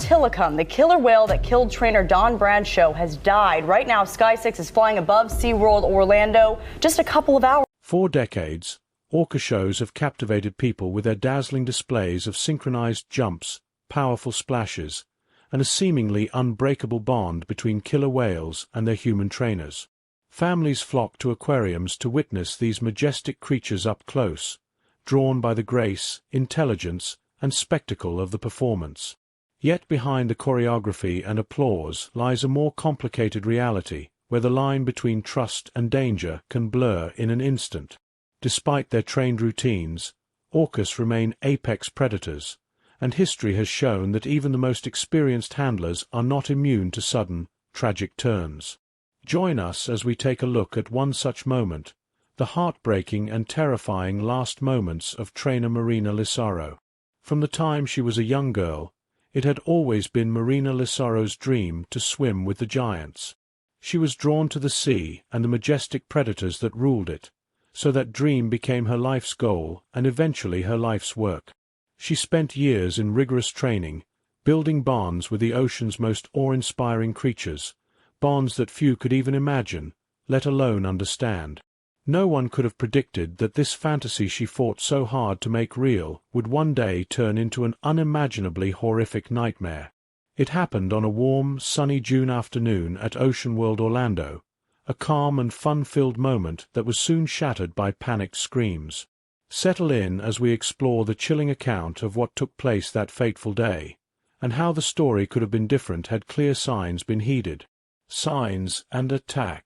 Tilikum, the killer whale that killed trainer Don Bradshaw, has died. Right now, Sky 6 is flying above SeaWorld Orlando just a couple of hours. For decades, orca shows have captivated people with their dazzling displays of synchronized jumps, powerful splashes, and a seemingly unbreakable bond between killer whales and their human trainers. Families flock to aquariums to witness these majestic creatures up close, drawn by the grace, intelligence, and spectacle of the performance. Yet behind the choreography and applause lies a more complicated reality, where the line between trust and danger can blur in an instant. Despite their trained routines, orcas remain apex predators, and history has shown that even the most experienced handlers are not immune to sudden, tragic turns. Join us as we take a look at one such moment, the heartbreaking and terrifying last moments of trainer Marina Lysaro. From the time she was a young girl, it had always been Marina Lysaro's dream to swim with the giants. She was drawn to the sea and the majestic predators that ruled it, so that dream became her life's goal and eventually her life's work. She spent years in rigorous training, building bonds with the ocean's most awe-inspiring creatures, bonds that few could even imagine, let alone understand. No one could have predicted that this fantasy she fought so hard to make real would one day turn into an unimaginably horrific nightmare. It happened on a warm, sunny June afternoon at Ocean World Orlando, a calm and fun-filled moment that was soon shattered by panicked screams. Settle in as we explore the chilling account of what took place that fateful day, and how the story could have been different had clear signs been heeded. Signs and attack.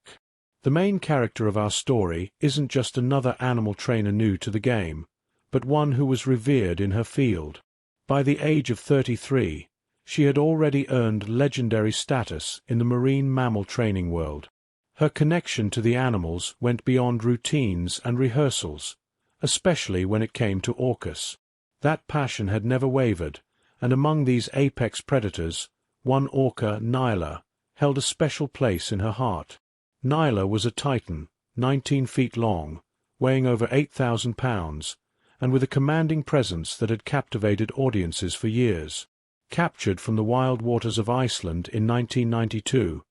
The main character of our story isn't just another animal trainer new to the game, but one who was revered in her field. By the age of 33, she had already earned legendary status in the marine mammal training world. Her connection to the animals went beyond routines and rehearsals, especially when it came to orcas. That passion had never wavered, and among these apex predators, one orca, Nyla, held a special place in her heart. Nyla was a titan, 19 feet long, weighing over 8,000 pounds, and with a commanding presence that had captivated audiences for years. Captured from the wild waters of Iceland in 1992,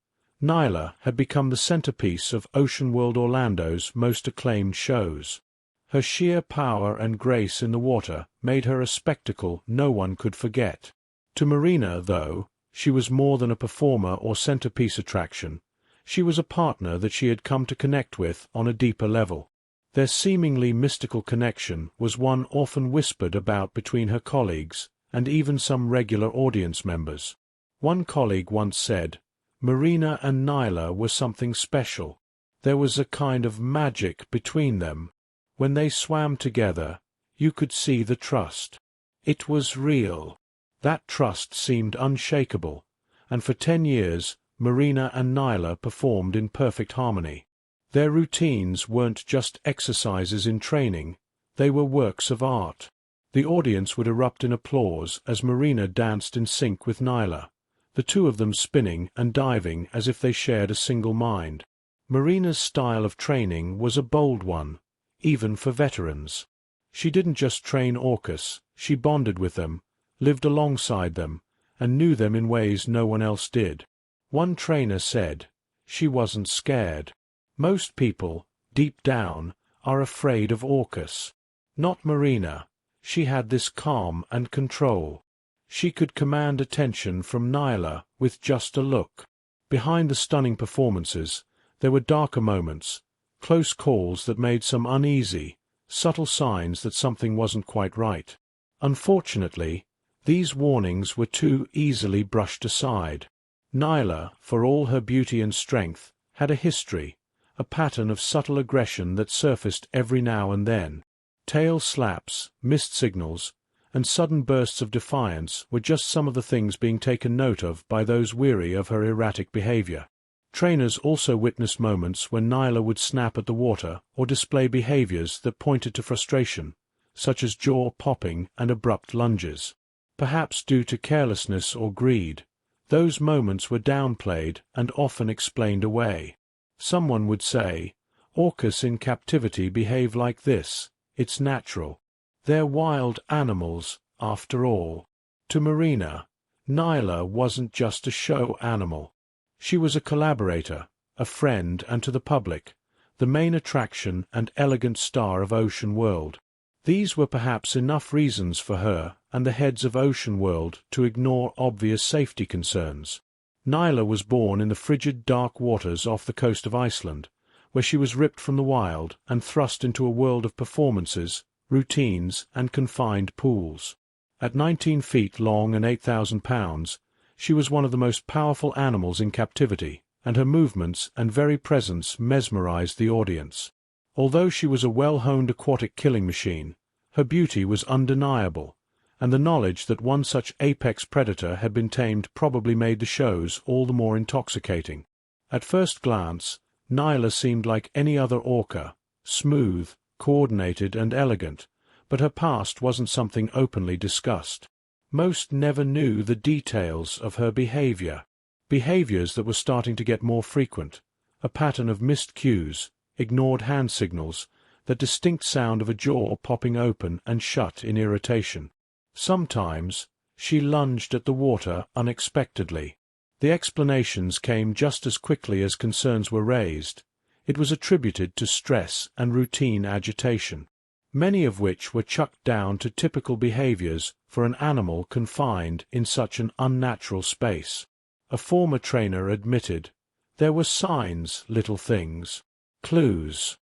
Nyla had become the centerpiece of Ocean World Orlando's most acclaimed shows. Her sheer power and grace in the water made her a spectacle no one could forget. To Marina, though, she was more than a performer or centerpiece attraction. She was a partner that she had come to connect with on a deeper level. Their seemingly mystical connection was one often whispered about between her colleagues and even some regular audience members. One colleague once said, "Marina and Nyla were something special. There was a kind of magic between them. When they swam together, you could see the trust. It was real." That trust seemed unshakable, and for 10 years Marina and Nyla performed in perfect harmony. Their routines weren't just exercises in training, they were works of art. The audience would erupt in applause as Marina danced in sync with Nyla, the two of them spinning and diving as if they shared a single mind. Marina's style of training was a bold one, even for veterans. She didn't just train orcas, she bonded with them, lived alongside them, and knew them in ways no one else did. One trainer said, she wasn't scared. Most people, deep down, are afraid of orcas. Not Marina. She had this calm and control. She could command attention from Nyla with just a look. Behind the stunning performances, there were darker moments, close calls that made some uneasy, subtle signs that something wasn't quite right. Unfortunately, these warnings were too easily brushed aside. Nyla, for all her beauty and strength, had a history, a pattern of subtle aggression that surfaced every now and then. Tail slaps, missed signals, and sudden bursts of defiance were just some of the things being taken note of by those weary of her erratic behavior. Trainers also witnessed moments when Nyla would snap at the water or display behaviors that pointed to frustration, such as jaw popping and abrupt lunges. Perhaps due to carelessness or greed, those moments were downplayed and often explained away. Someone would say, "Orcas in captivity behave like this, it's natural. They're wild animals, after all." To Marina, Nyla wasn't just a show animal. She was a collaborator, a friend, and to the public, the main attraction and elegant star of Ocean World. These were perhaps enough reasons for her and the heads of Ocean World to ignore obvious safety concerns. Nyla was born in the frigid dark waters off the coast of Iceland, where she was ripped from the wild and thrust into a world of performances, routines, and confined pools. At 19 feet long and 8,000 pounds, she was one of the most powerful animals in captivity, and her movements and very presence mesmerized the audience. Although she was a well-honed aquatic killing machine, her beauty was undeniable, and the knowledge that one such apex predator had been tamed probably made the shows all the more intoxicating. At first glance, Nyla seemed like any other orca, smooth, coordinated, and elegant, but her past wasn't something openly discussed. Most never knew the details of her behaviors that were starting to get more frequent, a pattern of missed cues, ignored hand signals, the distinct sound of a jaw popping open and shut in irritation. Sometimes she lunged at the water unexpectedly. The explanations came just as quickly as concerns were raised. It was attributed to stress and routine agitation, many of which were chucked down to typical behaviors for an animal confined in such an unnatural space. A former trainer admitted, there were signs, little things, clues,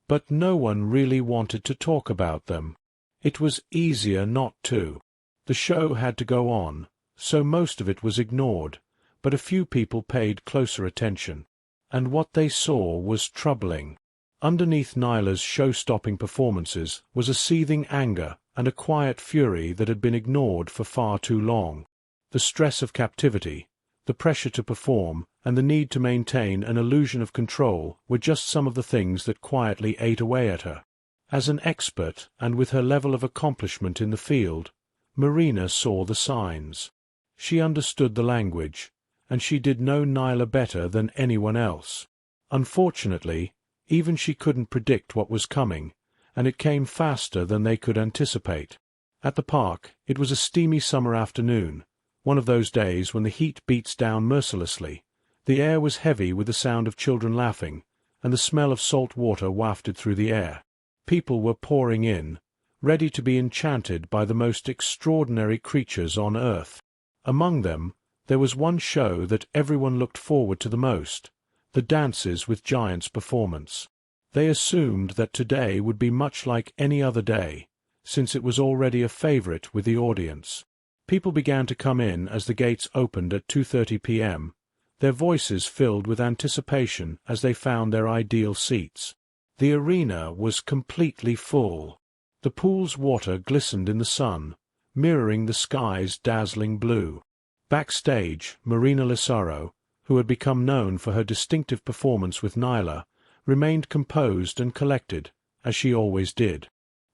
but no one really wanted to talk about them. It was easier not to. The show had to go on, so most of it was ignored, but a few people paid closer attention. And what they saw was troubling. Underneath Nyla's show-stopping performances was a seething anger and a quiet fury that had been ignored for far too long. The stress of captivity, the pressure to perform, and the need to maintain an illusion of control were just some of the things that quietly ate away at her. As an expert, and with her level of accomplishment in the field, Marina saw the signs. She understood the language, and she did know Nyla better than anyone else. Unfortunately, even she couldn't predict what was coming, and it came faster than they could anticipate. At the park, it was a steamy summer afternoon, one of those days when the heat beats down mercilessly. The air was heavy with the sound of children laughing, and the smell of salt water wafted through the air. People were pouring in, ready to be enchanted by the most extraordinary creatures on earth. Among them, there was one show that everyone looked forward to the most, the Dances with Giants performance. They assumed that today would be much like any other day, since it was already a favorite with the audience. People began to come in as the gates opened at 2:30 p.m., their voices filled with anticipation as they found their ideal seats. The arena was completely full. The pool's water glistened in the sun, mirroring the sky's dazzling blue. Backstage, Marina Lysaro, who had become known for her distinctive performance with Nyla, remained composed and collected, as she always did.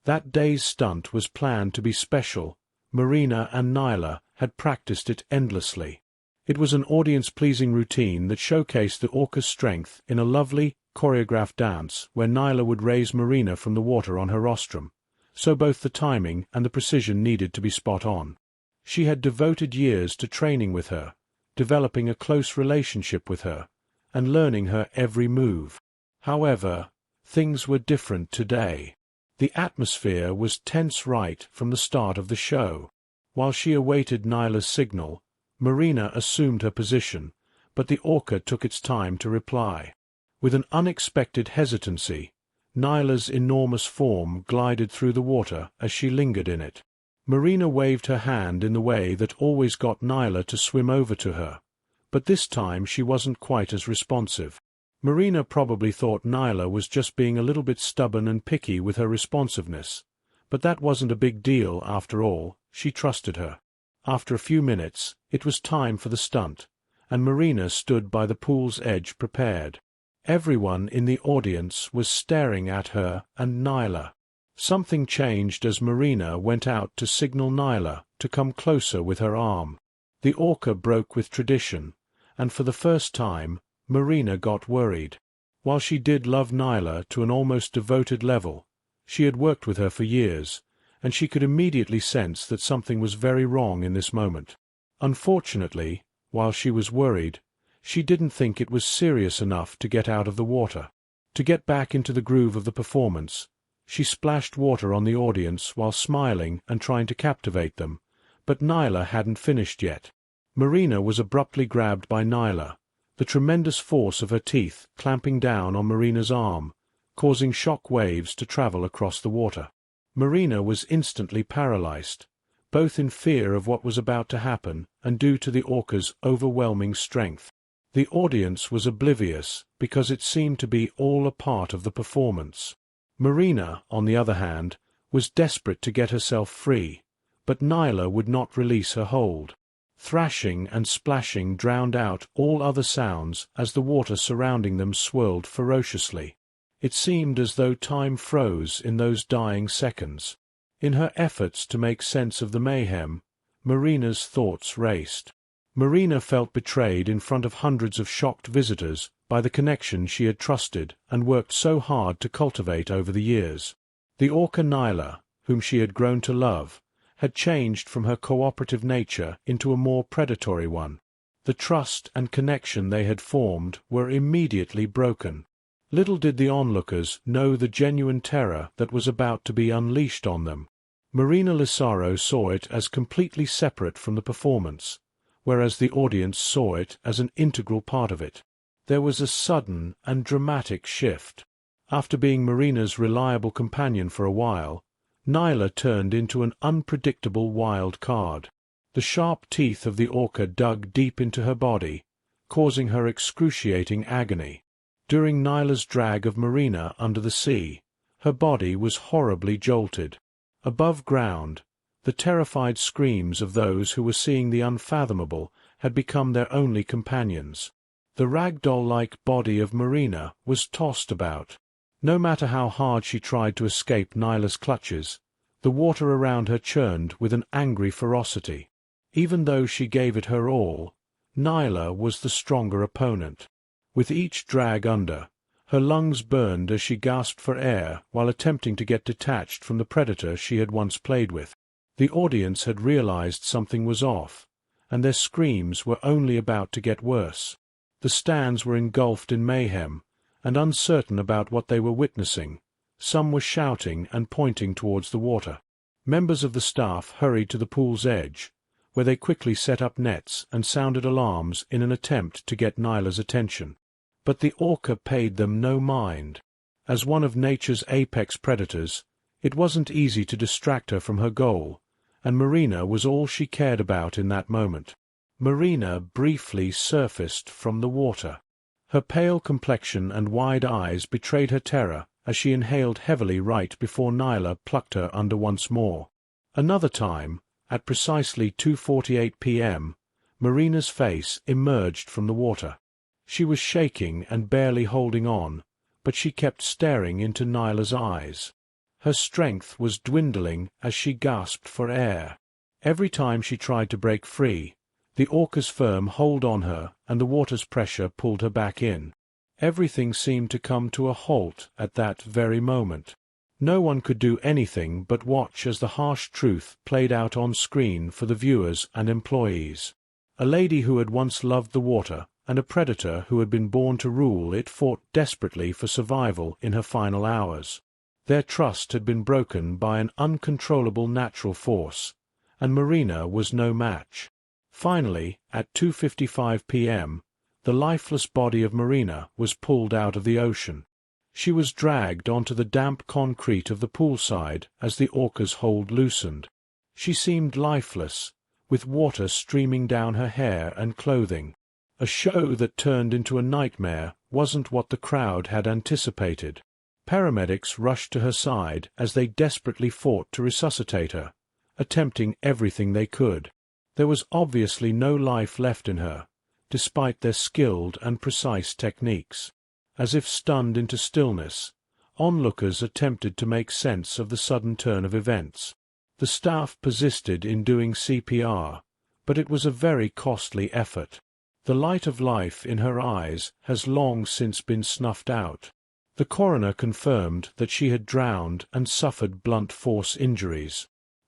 That day's stunt was planned to be special. Marina and Nyla had practiced it endlessly. It was an audience-pleasing routine that showcased the orca's strength in a lovely, choreographed dance where Nyla would raise Marina from the water on her rostrum, so both the timing and the precision needed to be spot on. She had devoted years to training with her, developing a close relationship with her, and learning her every move. However, things were different today. The atmosphere was tense right from the start of the show. While she awaited Nyla's signal, Marina assumed her position, but the orca took its time to reply. With an unexpected hesitancy, Nyla's enormous form glided through the water as she lingered in it. Marina waved her hand in the way that always got Nyla to swim over to her, but this time she wasn't quite as responsive. Marina probably thought Nyla was just being a little bit stubborn and picky with her responsiveness, but that wasn't a big deal after all. She trusted her. After a few minutes, it was time for the stunt, and Marina stood by the pool's edge prepared. Everyone in the audience was staring at her and Nyla. Something changed as Marina went out to signal Nyla to come closer with her arm. The orca broke with tradition, and for the first time, Marina got worried. While she did love Nyla to an almost devoted level, she had worked with her for years, and she could immediately sense that something was very wrong in this moment. Unfortunately, while she was worried, she didn't think it was serious enough to get out of the water. To get back into the groove of the performance, she splashed water on the audience while smiling and trying to captivate them, but Nyla hadn't finished yet. Marina was abruptly grabbed by Nyla, the tremendous force of her teeth clamping down on Marina's arm, causing shock waves to travel across the water. Marina was instantly paralyzed, both in fear of what was about to happen and due to the orca's overwhelming strength. The audience was oblivious because it seemed to be all a part of the performance. Marina, on the other hand, was desperate to get herself free, but Nyla would not release her hold. Thrashing and splashing drowned out all other sounds as the water surrounding them swirled ferociously. It seemed as though time froze in those dying seconds. In her efforts to make sense of the mayhem, Marina's thoughts raced. Marina felt betrayed in front of hundreds of shocked visitors by the connection she had trusted and worked so hard to cultivate over the years. The orca Nyla, whom she had grown to love, had changed from her cooperative nature into a more predatory one. The trust and connection they had formed were immediately broken. Little did the onlookers know the genuine terror that was about to be unleashed on them. Marina Lysaro saw it as completely separate from the performance, whereas the audience saw it as an integral part of it. There was a sudden and dramatic shift. After being Marina's reliable companion for a while, Nyla turned into an unpredictable wild card. The sharp teeth of the orca dug deep into her body, causing her excruciating agony. During Nyla's drag of Marina under the sea, her body was horribly jolted. Above ground, the terrified screams of those who were seeing the unfathomable had become their only companions. The ragdoll-like body of Marina was tossed about. No matter how hard she tried to escape Nyla's clutches, the water around her churned with an angry ferocity. Even though she gave it her all, Nyla was the stronger opponent. With each drag under, her lungs burned as she gasped for air while attempting to get detached from the predator she had once played with. The audience had realized something was off, and their screams were only about to get worse. The stands were engulfed in mayhem, and uncertain about what they were witnessing. Some were shouting and pointing towards the water. Members of the staff hurried to the pool's edge, where they quickly set up nets and sounded alarms in an attempt to get Nyla's attention. But the orca paid them no mind. As one of nature's apex predators, it wasn't easy to distract her from her goal, and Marina was all she cared about in that moment. Marina briefly surfaced from the water. Her pale complexion and wide eyes betrayed her terror as she inhaled heavily right before Nyla plucked her under once more. Another time, at precisely 2:48 p.m., Marina's face emerged from the water. She was shaking and barely holding on, but she kept staring into Nyla's eyes. Her strength was dwindling as she gasped for air. Every time she tried to break free, the orca's firm hold on her and the water's pressure pulled her back in. Everything seemed to come to a halt at that very moment. No one could do anything but watch as the harsh truth played out on screen for the viewers and employees. A lady who had once loved the water and a predator who had been born to rule it fought desperately for survival in her final hours. Their trust had been broken by an uncontrollable natural force, and Marina was no match. Finally, at 2:55 p.m., the lifeless body of Marina was pulled out of the ocean. She was dragged onto the damp concrete of the poolside as the orca's hold loosened. She seemed lifeless, with water streaming down her hair and clothing. A show that turned into a nightmare wasn't what the crowd had anticipated. Paramedics rushed to her side as they desperately fought to resuscitate her, attempting everything they could. There was obviously no life left in her, despite their skilled and precise techniques. As if stunned into stillness, onlookers attempted to make sense of the sudden turn of events. The staff persisted in doing CPR, but it was a very costly effort. The light of life in her eyes has long since been snuffed out. The coroner confirmed that she had drowned and suffered blunt force injuries.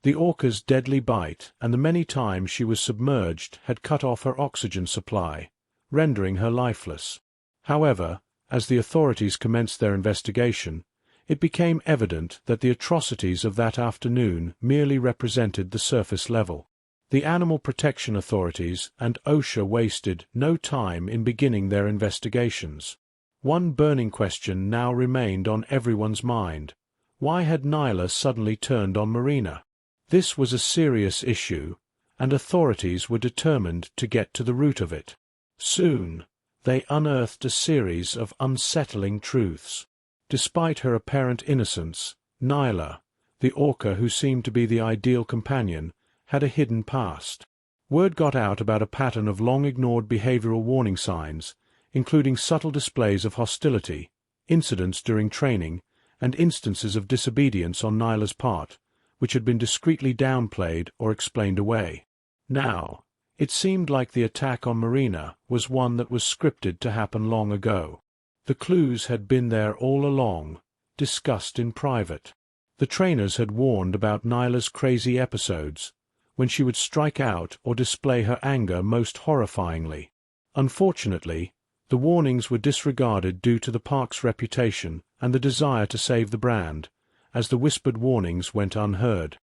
The orca's deadly bite and the many times she was submerged had cut off her oxygen supply, rendering her lifeless. However, as the authorities commenced their investigation, it became evident that the atrocities of that afternoon merely represented the surface level. The animal protection authorities and OSHA wasted no time in beginning their investigations. One burning question now remained on everyone's mind. Why had Nyla suddenly turned on Marina? This was a serious issue, and authorities were determined to get to the root of it. Soon, they unearthed a series of unsettling truths. Despite her apparent innocence, Nyla, the orca who seemed to be the ideal companion, had a hidden past. Word got out about a pattern of long-ignored behavioral warning signs, including subtle displays of hostility, incidents during training, and instances of disobedience on Nyla's part, which had been discreetly downplayed or explained away. Now, it seemed like the attack on Marina was one that was scripted to happen long ago. The clues had been there all along, discussed in private. The trainers had warned about Nyla's crazy episodes, when she would strike out or display her anger most horrifyingly. Unfortunately, the warnings were disregarded due to the park's reputation and the desire to save the brand, as the whispered warnings went unheard.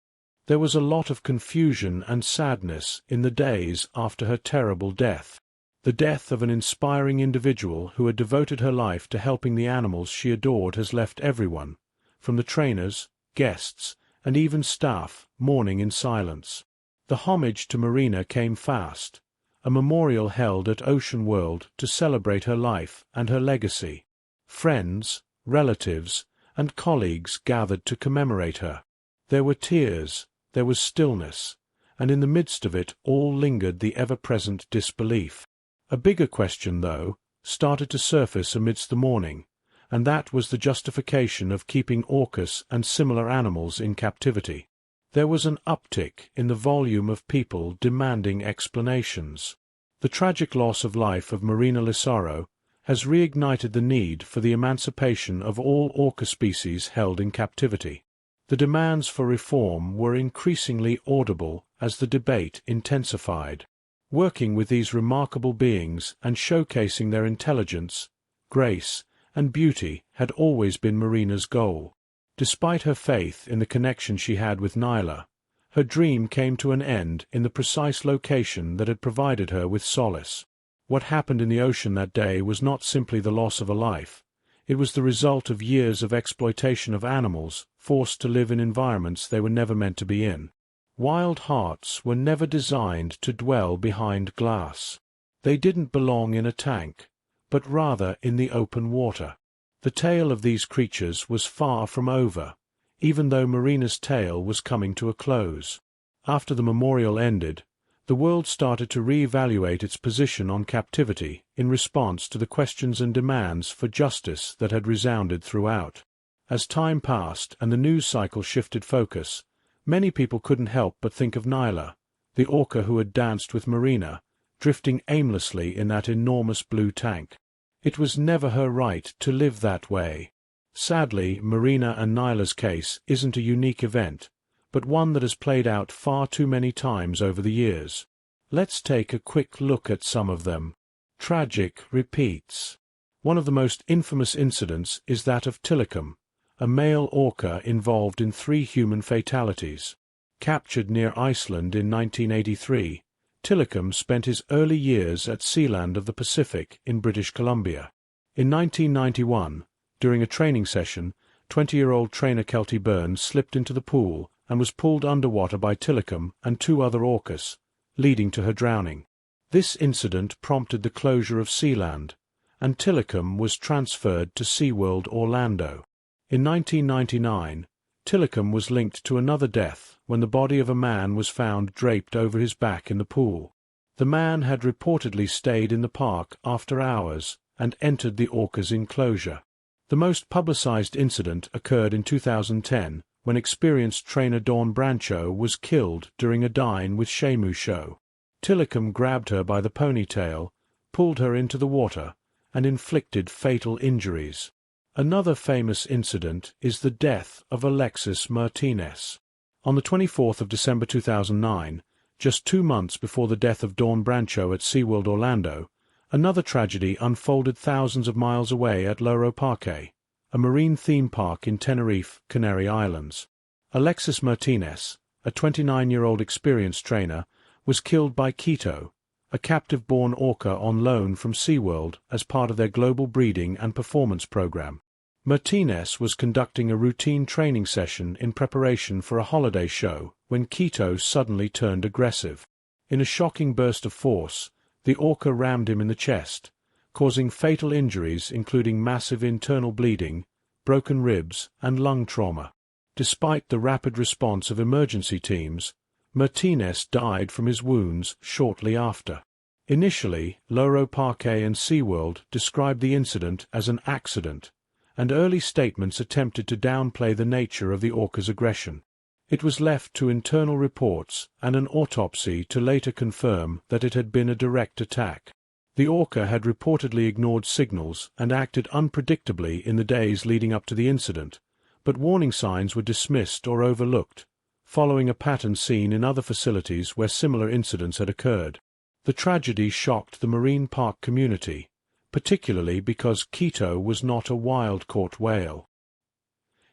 There was a lot of confusion and sadness in the days after her terrible death. The death of an inspiring individual who had devoted her life to helping the animals she adored has left everyone, from the trainers, guests, and even staff, mourning in silence. The homage to Marina came fast, a memorial held at Ocean World to celebrate her life and her legacy. Friends, relatives, and colleagues gathered to commemorate her. There were tears, there was stillness, and in the midst of it all lingered the ever-present disbelief. A bigger question, though, started to surface amidst the mourning, and that was the justification of keeping orcas and similar animals in captivity. There was an uptick in the volume of people demanding explanations. The tragic loss of life of Marina Lysaro has reignited the need for the emancipation of all orca species held in captivity. The demands for reform were increasingly audible as the debate intensified. Working with these remarkable beings and showcasing their intelligence, grace, and beauty had always been Marina's goal. Despite her faith in the connection she had with Nyla, her dream came to an end in the precise location that had provided her with solace. What happened in the ocean that day was not simply the loss of a life. It was the result of years of exploitation of animals forced to live in environments they were never meant to be in. Wild hearts were never designed to dwell behind glass. They didn't belong in a tank, but rather in the open water. The tale of these creatures was far from over, even though Marina's tale was coming to a close. After the memorial ended, the world started to re-evaluate its position on captivity in response to the questions and demands for justice that had resounded throughout. As time passed and the news cycle shifted focus, many people couldn't help but think of Nyla, the orca who had danced with Marina, drifting aimlessly in that enormous blue tank. It was never her right to live that way. Sadly, Marina and Nyla's case isn't a unique event, but one that has played out far too many times over the years. Let's take a quick look at some of them. Tragic repeats. One of the most infamous incidents is that of Tilikum, a male orca involved in 3 human fatalities. Captured near Iceland in 1983, Tilikum spent his early years at Sealand of the Pacific in British Columbia. In 1991, during a training session, 20-year-old trainer Kelty Burns slipped into the pool and was pulled underwater by Tilikum and 2 other orcas, leading to her drowning. This incident prompted the closure of Sealand, and Tilikum was transferred to SeaWorld Orlando. In 1999, Tilikum was linked to another death when the body of a man was found draped over his back in the pool. The man had reportedly stayed in the park after hours and entered the orca's enclosure. The most publicized incident occurred in 2010 when experienced trainer Dawn Brancho was killed during a dine with Shamu show. Tilikum grabbed her by the ponytail, pulled her into the water, and inflicted fatal injuries. Another famous incident is the death of Alexis Martinez. On the 24th of December 2009, just 2 months before the death of Dawn Brancho at SeaWorld Orlando, another tragedy unfolded thousands of miles away at Loro Parque, a marine theme park in Tenerife, Canary Islands. Alexis Martinez, a 29-year-old experienced trainer, was killed by Quito, a captive-born orca on loan from SeaWorld as part of their global breeding and performance program. Martinez was conducting a routine training session in preparation for a holiday show when Quito suddenly turned aggressive. In a shocking burst of force, the orca rammed him in the chest, causing fatal injuries including massive internal bleeding, broken ribs, and lung trauma. Despite the rapid response of emergency teams, Martinez died from his wounds shortly after. Initially, Loro Parque and SeaWorld described the incident as an accident, and early statements attempted to downplay the nature of the orca's aggression. It was left to internal reports and an autopsy to later confirm that it had been a direct attack. The orca had reportedly ignored signals and acted unpredictably in the days leading up to the incident, but warning signs were dismissed or overlooked, following a pattern seen in other facilities where similar incidents had occurred. The tragedy shocked the marine park community, particularly because Quito was not a wild-caught whale.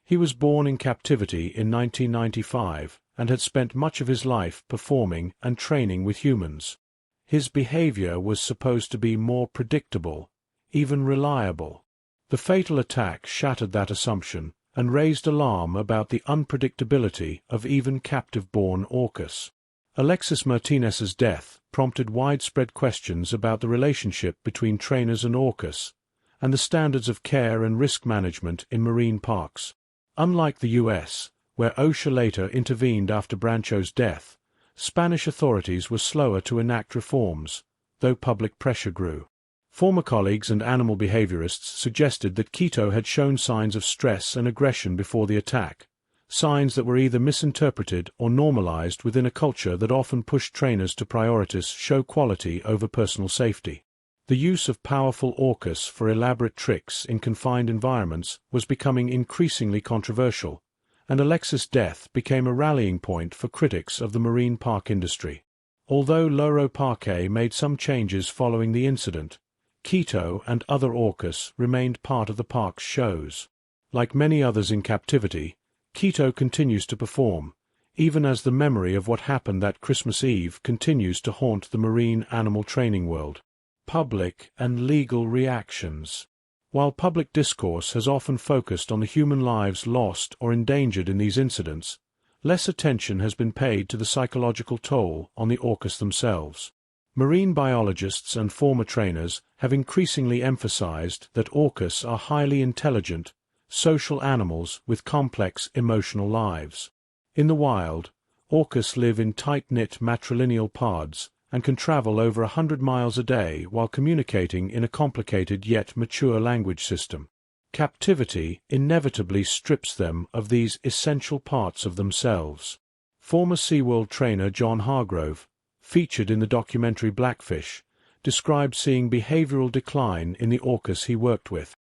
He was born in captivity in 1995 and had spent much of his life performing and training with humans. His behavior was supposed to be more predictable, even reliable. The fatal attack shattered that assumption and raised alarm about the unpredictability of even captive-born orcas. Alexis Martinez's death prompted widespread questions about the relationship between trainers and orcas, and the standards of care and risk management in marine parks. Unlike the US, where OSHA later intervened after Brancho's death, Spanish authorities were slower to enact reforms, though public pressure grew. Former colleagues and animal behaviorists suggested that Quito had shown signs of stress and aggression before the attack, signs that were either misinterpreted or normalized within a culture that often pushed trainers to prioritize show quality over personal safety. The use of powerful orcas for elaborate tricks in confined environments was becoming increasingly controversial, and Alexis' death became a rallying point for critics of the marine park industry. Although Loro Parque made some changes following the incident, Quito and other orcas remained part of the park's shows. Like many others in captivity, Quito continues to perform, even as the memory of what happened that Christmas Eve continues to haunt the marine animal training world. Public and legal reactions. While public discourse has often focused on the human lives lost or endangered in these incidents, less attention has been paid to the psychological toll on the orcas themselves. Marine biologists and former trainers have increasingly emphasized that orcas are highly intelligent, social animals with complex emotional lives. In the wild, orcas live in tight-knit matrilineal pods and can travel over 100 miles a day while communicating in a complicated yet mature language system. Captivity inevitably strips them of these essential parts of themselves. Former SeaWorld trainer John Hargrove, featured in the documentary Blackfish, described seeing behavioral decline in the orcas he worked with.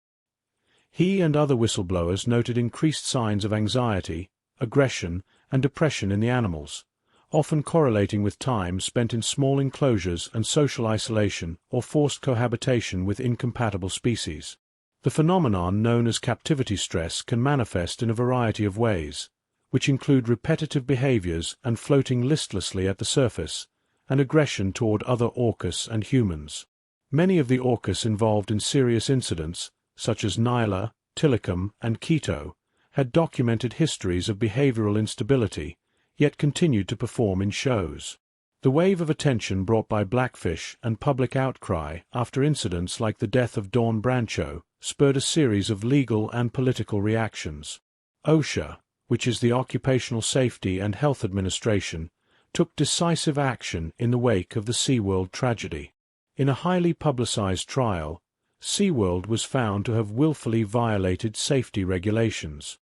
He and other whistleblowers noted increased signs of anxiety, aggression, and depression in the animals, often correlating with time spent in small enclosures and social isolation or forced cohabitation with incompatible species. The phenomenon known as captivity stress can manifest in a variety of ways, which include repetitive behaviors and floating listlessly at the surface, and aggression toward other orcas and humans. Many of the orcas involved in serious incidents, such as Nyla, Tilikum, and Quito, had documented histories of behavioral instability, yet continued to perform in shows. The wave of attention brought by Blackfish and public outcry after incidents like the death of Dawn Brancho spurred a series of legal and political reactions. OSHA, which is the Occupational Safety and Health Administration, took decisive action in the wake of the SeaWorld tragedy. In a highly publicized trial, SeaWorld was found to have willfully violated safety regulations.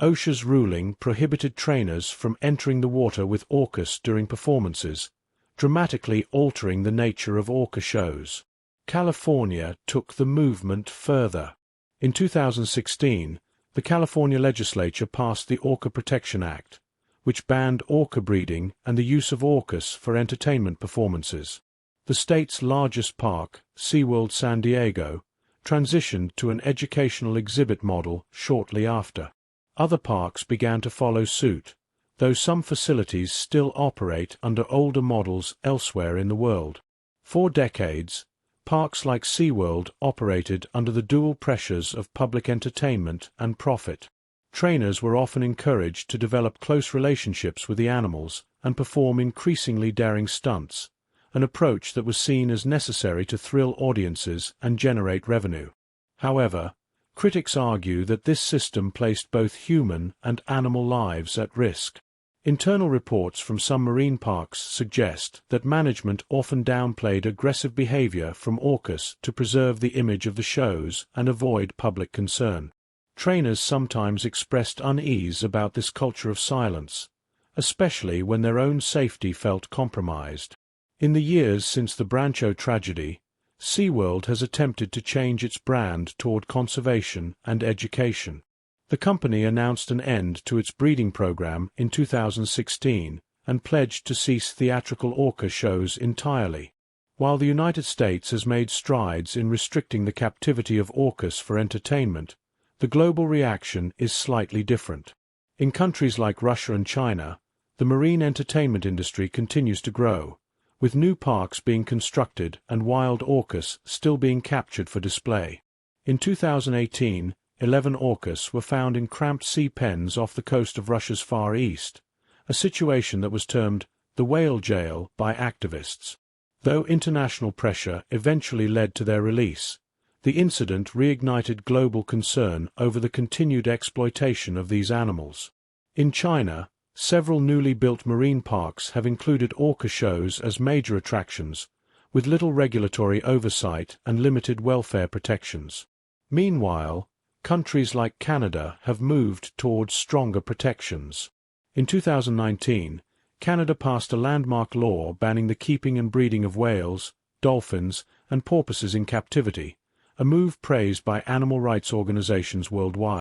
OSHA's ruling prohibited trainers from entering the water with orcas during performances, dramatically altering the nature of orca shows. California took the movement further. In 2016, the California legislature passed the Orca Protection Act, which banned orca breeding and the use of orcas for entertainment performances. The state's largest park, SeaWorld San Diego, transitioned to an educational exhibit model shortly after. Other parks began to follow suit, though some facilities still operate under older models elsewhere in the world. For decades, parks like SeaWorld operated under the dual pressures of public entertainment and profit. Trainers were often encouraged to develop close relationships with the animals and perform increasingly daring stunts, an approach that was seen as necessary to thrill audiences and generate revenue. However, critics argue that this system placed both human and animal lives at risk. Internal reports from some marine parks suggest that management often downplayed aggressive behavior from orcas to preserve the image of the shows and avoid public concern. Trainers sometimes expressed unease about this culture of silence, especially when their own safety felt compromised. In the years since the Brancho tragedy, SeaWorld has attempted to change its brand toward conservation and education. The company announced an end to its breeding program in 2016 and pledged to cease theatrical orca shows entirely. While the United States has made strides in restricting the captivity of orcas for entertainment, the global reaction is slightly different. In countries like Russia and China, the marine entertainment industry continues to grow, with new parks being constructed and wild orcas still being captured for display. In 2018, 11 orcas were found in cramped sea pens off the coast of Russia's Far East, a situation that was termed the whale jail by activists. Though international pressure eventually led to their release, the incident reignited global concern over the continued exploitation of these animals. In China, several newly built marine parks have included orca shows as major attractions, with little regulatory oversight and limited welfare protections. Meanwhile, countries like Canada have moved towards stronger protections. In 2019, Canada passed a landmark law banning the keeping and breeding of whales, dolphins, and porpoises in captivity, a move praised by animal rights organizations worldwide.